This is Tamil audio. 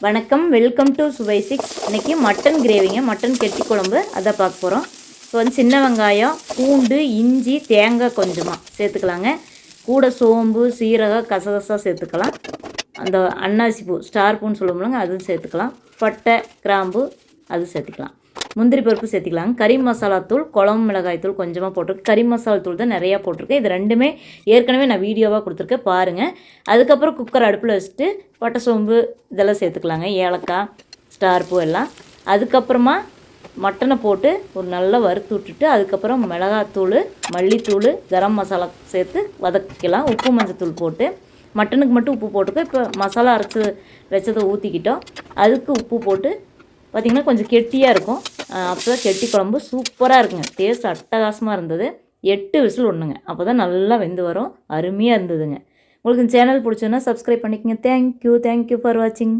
வணக்கம், வெல்கம் டு சுவை 6. இன்றைக்கி மட்டன் கிரேவிங்க, மட்டன் கெட்டி குழம்பு அதை பார்க்க போகிறோம். இப்போ வந்து சின்ன வெங்காயம், பூண்டு, இஞ்சி, தேங்காய் கொஞ்சமாக சேர்த்துக்கலாங்க. கூட சோம்பு, சீரகம், கசகசா சேர்த்துக்கலாம். அந்த அன்னாசி பூ, ஸ்டார் பூன்னு சொல்லுவோம்லங்க, அதுவும் சேர்த்துக்கலாம். பட்டை, கிராம்பு அது சேர்த்துக்கலாம். முந்திரி பருப்பு சேர்த்துக்கலாங்க. கறி மசாலா தூள், குழம்பு மிளகாய் தூள் கொஞ்சமாக போட்டிருக்கு. கறி மசாலா தூள் தான் நிறையா போட்டிருக்கேன். இது ரெண்டுமே ஏற்கனவே நான் வீடியோவாக கொடுத்துருக்கேன், பாருங்கள். அதுக்கப்புறம் குக்கர் அடுப்பில் வச்சுட்டு பட்டை, சோம்பு இதெல்லாம் சேர்த்துக்கலாங்க. ஏலக்காய், ஸ்டார் பூ எல்லாம். அதுக்கப்புறமா மட்டனை போட்டு ஒரு நல்லா வறுத்து விட்டுட்டு அதுக்கப்புறம் மிளகாத்தூள், மல்லித்தூள், கரம் மசாலா சேர்த்து வதக்கிக்கலாம். உப்பு மஞ்சத்தூள் போட்டு மட்டனுக்கு மட்டும் உப்பு போட்டுக்கோ. இப்போ மசாலா அரைச்சி வச்சதை ஊற்றிக்கிட்டோம். அதுக்கு உப்பு போட்டு பார்த்திங்கன்னா கொஞ்சம் கெட்டியாக இருக்கும். அப்போ தான் கெட்டி குழம்பு சூப்பராக இருக்குங்க. டேஸ்ட் அட்டகாசமாக இருந்தது. 8 விசில் ஒன்றுங்க. அப்போ தான் நல்லா வெந்து வரும். அருமையாக இருந்ததுங்க. உங்களுக்கு இந்த சேனல் பிடிச்சதுன்னா சப்ஸ்கிரைப் பண்ணிக்கோங்க. தேங்க்யூ ஃபார் வாட்சிங்.